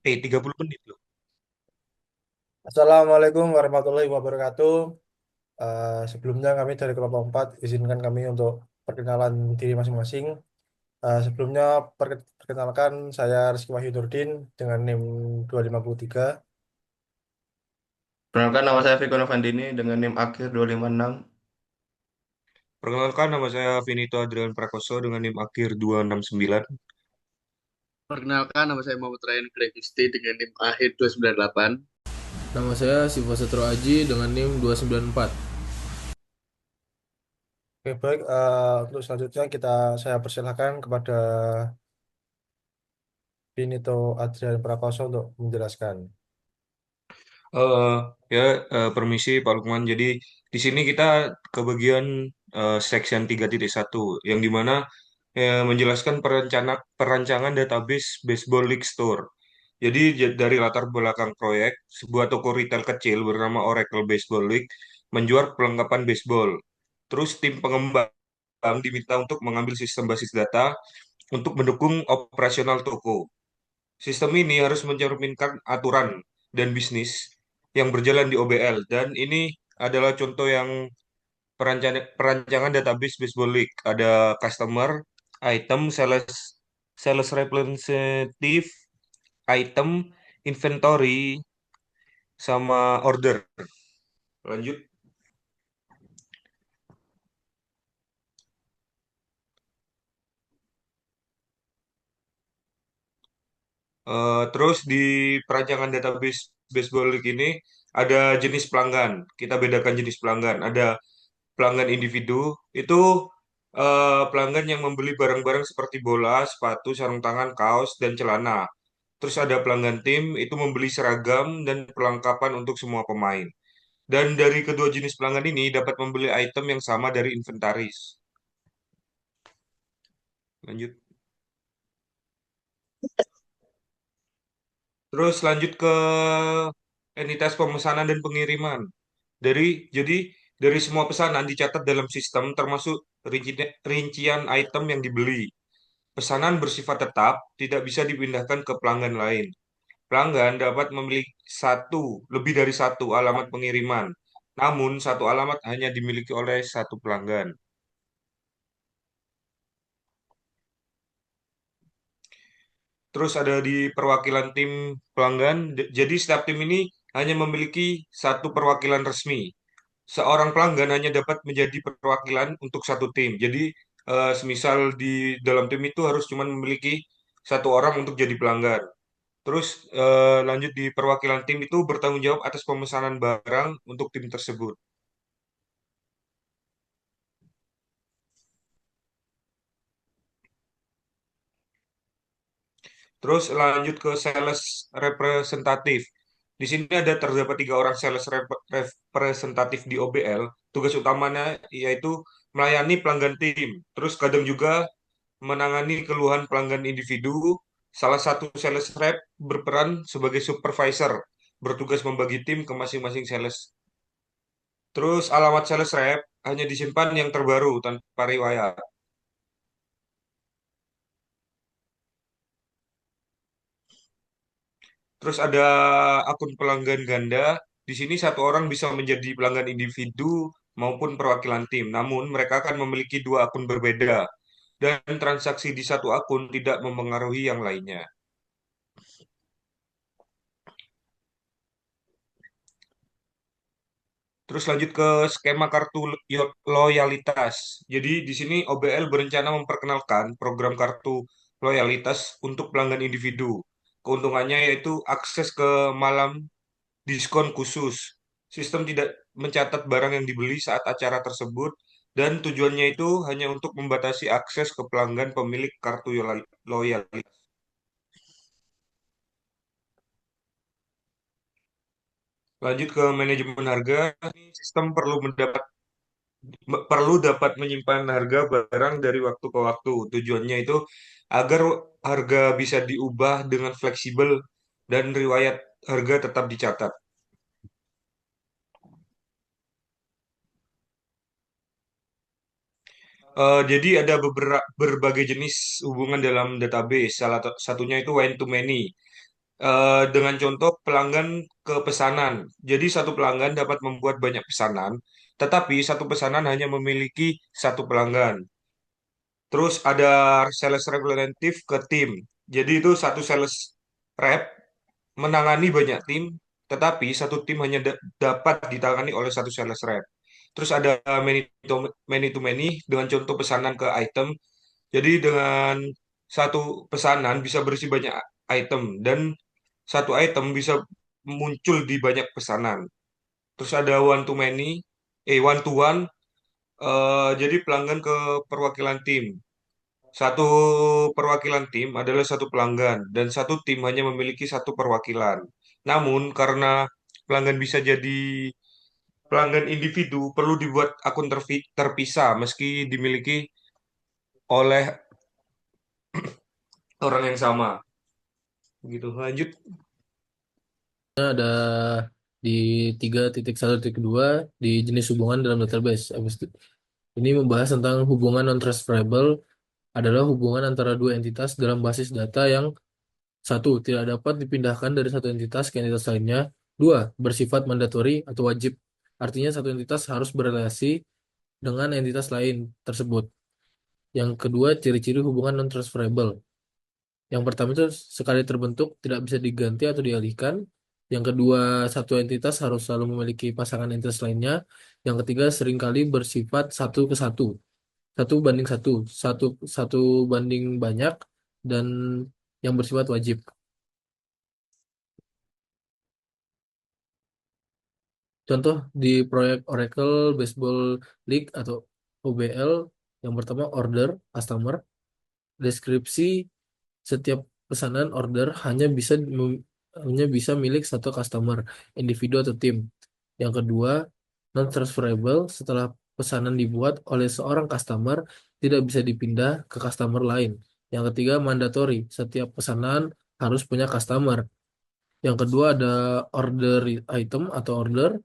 30 menit loh. Assalamualaikum warahmatullahi wabarakatuh. Sebelumnya kami dari kelompok 4 izinkan kami untuk perkenalan diri masing-masing. Sebelumnya perkenalkan saya Rizky Wahyudurdin dengan NIM 253. Perkenalkan nama saya Viko Novandini dengan NIM akhir 256. Perkenalkan, nama saya Vinito Adrian Prakoso dengan NIM akhir 269. Perkenalkan, nama saya Muhammad Ryan Gregisti dengan NIM akhir 298. Nama saya Siva Setro Aji dengan NIM 294. Oke, baik. Untuk selanjutnya saya persilahkan kepada Binito Adrian Prakoso untuk menjelaskan. eh ya, permisi Pak Lukman. Jadi di sini kita ke bagian section 3.1 yang dimana menjelaskan perancangan database Baseball League Store. Jadi dari latar belakang proyek, sebuah toko retail kecil bernama Oracle Baseball League menjual perlengkapan baseball. Terus tim pengembang diminta untuk mengambil sistem basis data untuk mendukung operasional toko. Sistem ini harus mencerminkan aturan dan bisnis yang berjalan di OBL, dan ini adalah contoh yang perancangan database Baseball League. Ada customer, item, sales representative, item, inventory, sama order. Lanjut. Terus di perancangan database Baseball League ini ada jenis pelanggan. Kita bedakan jenis pelanggan. Ada pelanggan individu, itu pelanggan yang membeli barang-barang seperti bola, sepatu, sarung tangan, kaos, dan celana. Terus ada pelanggan tim, itu membeli seragam dan perlengkapan untuk semua pemain. Dan dari kedua jenis pelanggan ini dapat membeli item yang sama dari inventaris. Lanjut. Terus lanjut ke entitas pemesanan dan pengiriman. Jadi dari semua pesanan dicatat dalam sistem termasuk rincian item yang dibeli. Pesanan bersifat tetap, tidak bisa dipindahkan ke pelanggan lain. Pelanggan dapat memiliki lebih dari satu alamat pengiriman. Namun, satu alamat hanya dimiliki oleh satu pelanggan. Terus ada di perwakilan tim pelanggan. Jadi setiap tim ini hanya memiliki satu perwakilan resmi. Seorang pelanggan hanya dapat menjadi perwakilan untuk satu tim. Jadi, semisal di dalam tim itu harus cuma memiliki satu orang untuk jadi pelanggan. Terus lanjut di perwakilan tim itu bertanggung jawab atas pemesanan barang untuk tim tersebut. Terus lanjut ke sales representatif. Di sini ada terdapat 3 orang sales representatif di OBL. Tugas utamanya yaitu melayani pelanggan tim. Terus kadang juga menangani keluhan pelanggan individu. Salah satu sales rep berperan sebagai supervisor, bertugas membagi tim ke masing-masing sales. Terus alamat sales rep hanya disimpan yang terbaru tanpa riwayat. Terus ada akun pelanggan ganda. Di sini satu orang bisa menjadi pelanggan individu maupun perwakilan tim. Namun mereka akan memiliki 2 akun berbeda dan transaksi di satu akun tidak mempengaruhi yang lainnya. Terus lanjut ke skema kartu loyalitas. Jadi di sini OBL berencana memperkenalkan program kartu loyalitas untuk pelanggan individu. Keuntungannya yaitu akses ke malam diskon khusus. Sistem tidak mencatat barang yang dibeli saat acara tersebut, dan tujuannya itu hanya untuk membatasi akses ke pelanggan pemilik kartu loyalitas. Lanjut ke manajemen harga. Sistem perlu dapat menyimpan harga barang dari waktu ke waktu. Tujuannya itu agar harga bisa diubah dengan fleksibel dan riwayat harga tetap dicatat. Jadi ada berbagai jenis hubungan dalam database. Salah satunya itu one to many. dengan contoh pelanggan ke pesanan. Jadi satu pelanggan dapat membuat banyak pesanan, tetapi satu pesanan hanya memiliki satu pelanggan. Terus ada sales representative ke tim. Jadi itu satu sales rep menangani banyak tim, tetapi satu tim hanya dapat ditangani oleh satu sales rep. Terus ada many to many dengan contoh pesanan ke item. Jadi dengan satu pesanan bisa berisi banyak item dan satu item bisa muncul di banyak pesanan. Terus ada one to one. Jadi pelanggan ke perwakilan tim. Satu perwakilan tim adalah satu pelanggan dan satu tim hanya memiliki satu perwakilan. Namun karena pelanggan bisa jadi pelanggan individu, perlu dibuat akun terpisah meski dimiliki oleh orang yang sama. Gitu. Lanjut. Ada di 3.1.2 di jenis hubungan dalam database. Ini membahas tentang hubungan non-transferable adalah hubungan antara dua entitas dalam basis data yang satu, tidak dapat dipindahkan dari satu entitas ke entitas lainnya. Dua, bersifat mandatori atau wajib. Artinya satu entitas harus berrelasi dengan entitas lain tersebut. Yang kedua, ciri-ciri hubungan non-transferable. Yang pertama itu sekali terbentuk tidak bisa diganti atau dialihkan. Yang kedua, satu entitas harus selalu memiliki pasangan entitas lainnya. Yang ketiga, seringkali bersifat satu ke satu, satu banding satu, satu satu banding banyak, dan yang bersifat wajib. Contoh di proyek Oracle Baseball League atau OBL, yang pertama order customer, deskripsi setiap pesanan order hanya bisa milik satu customer, individu atau tim. Yang kedua, non-transferable setelah pesanan dibuat oleh seorang customer tidak bisa dipindah ke customer lain. Yang ketiga, mandatory. Setiap pesanan harus punya customer. Yang kedua ada order item atau order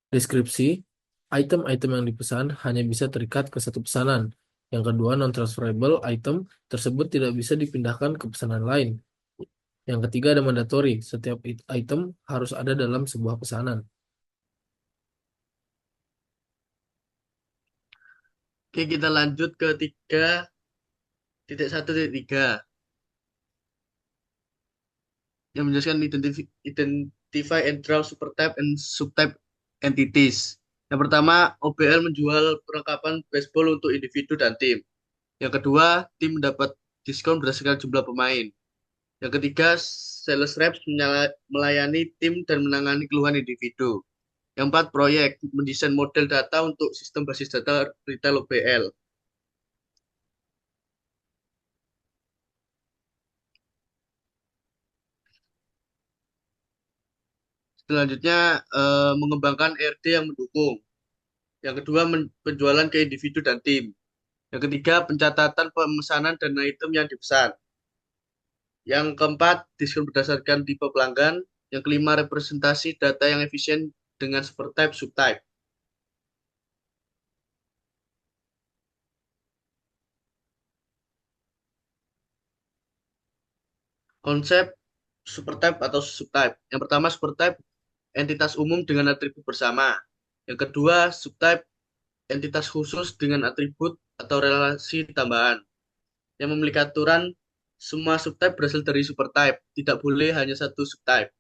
deskripsi. Item-item yang dipesan hanya bisa terikat ke satu pesanan. Yang kedua, non-transferable item tersebut tidak bisa dipindahkan ke pesanan lain. Yang ketiga ada mandatory. Setiap item harus ada dalam sebuah pesanan. Oke, kita lanjut ke 3.1.3 yang menjelaskan identify and draw supertype and subtype entities. Yang pertama, OBL menjual perlengkapan baseball untuk individu dan tim. Yang kedua, tim mendapat diskon berdasarkan jumlah pemain. Yang ketiga, sales reps melayani tim dan menangani keluhan individu. Yang empat, proyek mendesain model data untuk sistem basis data retail OBL. Selanjutnya, mengembangkan ERD yang mendukung. Yang kedua, penjualan ke individu dan tim. Yang ketiga, pencatatan pemesanan dan item yang dipesan. Yang keempat, diskon berdasarkan tipe pelanggan. Yang kelima, representasi data yang efisien dengan supertype, subtype. Konsep supertype atau subtype. Yang pertama, supertype entitas umum dengan atribut bersama. Yang kedua, subtype entitas khusus dengan atribut atau relasi tambahan. Yang memiliki aturan, semua subtype berasal dari supertype. Tidak boleh hanya satu subtype.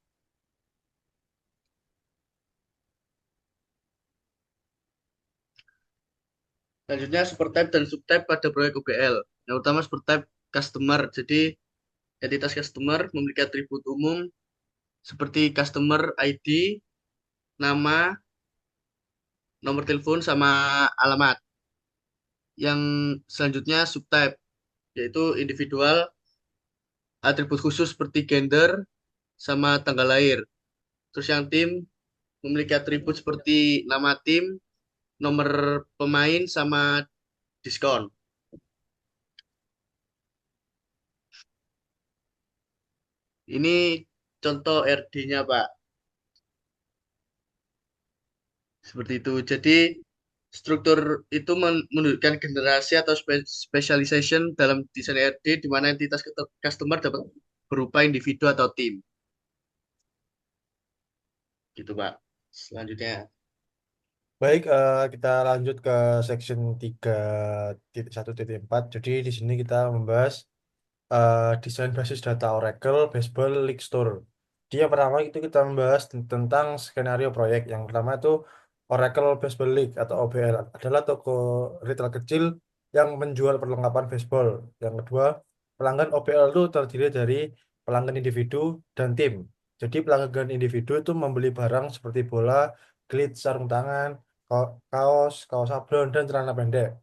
Selanjutnya, supertype dan subtype pada proyek UBL. Yang utama supertype customer. Jadi, entitas customer memiliki atribut umum seperti customer ID, nama, nomor telepon, sama alamat. Yang selanjutnya subtype, yaitu individual, atribut khusus seperti gender, sama tanggal lahir. Terus yang tim memiliki atribut seperti nama tim, nomor pemain, sama diskon. Ini contoh RD-nya, Pak. Seperti itu. Jadi, struktur itu menunjukkan generasi atau specialization dalam desain RD, di mana entitas customer dapat berupa individu atau tim. Gitu, Pak. Selanjutnya. Baik, kita lanjut ke section 3.1.4. Jadi di sini kita membahas desain basis data Oracle Baseball League Store. Jadi yang pertama itu kita membahas tentang skenario proyek. Yang pertama itu Oracle Baseball League atau OBL adalah toko retail kecil yang menjual perlengkapan baseball. Yang kedua, pelanggan OBL itu terdiri dari pelanggan individu dan tim. Jadi pelanggan individu itu membeli barang seperti bola, glove, sarung tangan, kaos, kaos sablon, dan celana pendek.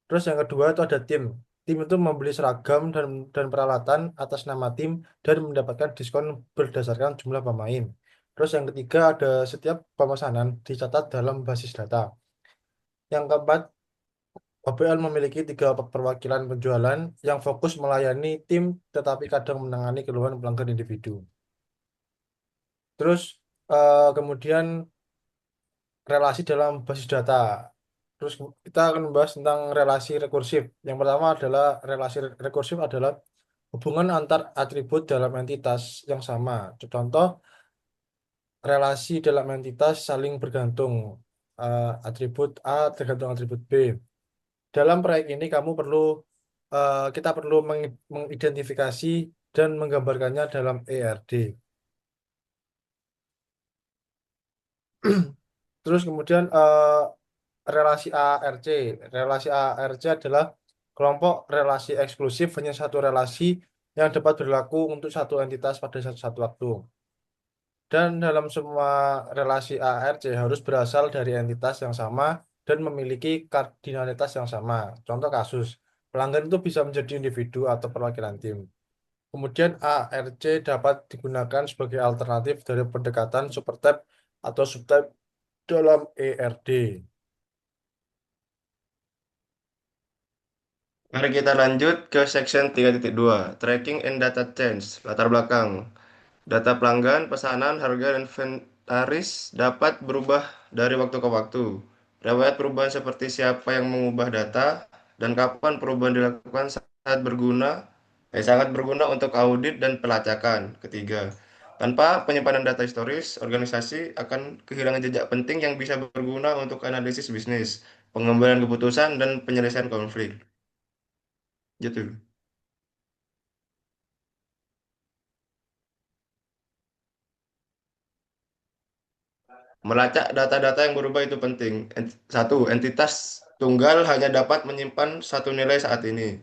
Terus yang kedua itu ada tim. Tim itu membeli seragam dan peralatan atas nama tim dan mendapatkan diskon berdasarkan jumlah pemain. Terus yang ketiga ada setiap pemesanan dicatat dalam basis data. Yang keempat, OBL memiliki 3 perwakilan penjualan yang fokus melayani tim tetapi kadang menangani keluhan pelanggan individu. Terus kemudian relasi dalam basis data. Terus kita akan membahas tentang relasi rekursif. Yang pertama adalah relasi rekursif adalah hubungan antar atribut dalam entitas yang sama. Contoh, relasi dalam entitas saling bergantung. Atribut A tergantung atribut B. Dalam proyek ini kita perlu mengidentifikasi dan menggambarkannya dalam ERD. Terus kemudian relasi ARC. Relasi ARC adalah kelompok relasi eksklusif, hanya satu relasi yang dapat berlaku untuk satu entitas pada satu waktu. Dan dalam semua relasi ARC harus berasal dari entitas yang sama dan memiliki kardinalitas yang sama. Contoh kasus, pelanggan itu bisa menjadi individu atau perwakilan tim. Kemudian ARC dapat digunakan sebagai alternatif dari pendekatan supertype atau subtype dalam ERD. Mari kita lanjut ke section 3.2, Tracking and Data Change, latar belakang. Data pelanggan, pesanan, harga, dan inventaris dapat berubah dari waktu ke waktu. Riwayat perubahan seperti siapa yang mengubah data dan kapan perubahan dilakukan sangat berguna untuk audit dan pelacakan. Ketiga, tanpa penyimpanan data historis, organisasi akan kehilangan jejak penting yang bisa berguna untuk analisis bisnis, pengambilan keputusan, dan penyelesaian konflik. Gitu. Melacak data-data yang berubah itu penting. Satu, entitas tunggal hanya dapat menyimpan satu nilai saat ini.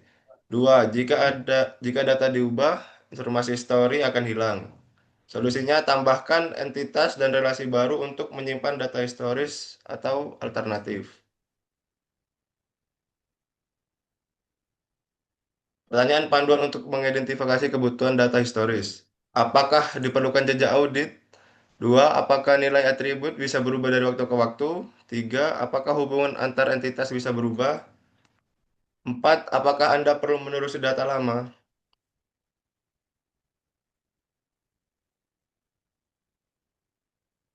Dua, jika data diubah, informasi histori akan hilang. Solusinya tambahkan entitas dan relasi baru untuk menyimpan data historis atau alternatif. Pertanyaan panduan untuk mengidentifikasi kebutuhan data historis. Apakah diperlukan jejak audit? Dua, apakah nilai atribut bisa berubah dari waktu ke waktu? Tiga, apakah hubungan antar entitas bisa berubah? Empat, apakah Anda perlu menelusuri data lama?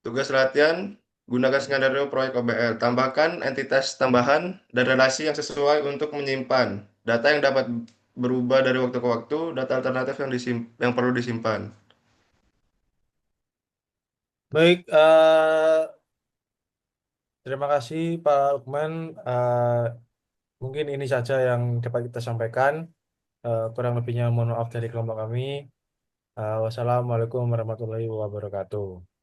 Tugas latihan, gunakan skenario proyek OBL. Tambahkan entitas tambahan dan relasi yang sesuai untuk menyimpan data yang dapat berubah dari waktu ke waktu, data alternatif yang perlu disimpan. Baik, terima kasih Pak Lukman. Mungkin ini saja yang dapat kita sampaikan. Kurang lebihnya mohon maaf dari kelompok kami. Wassalamualaikum warahmatullahi wabarakatuh.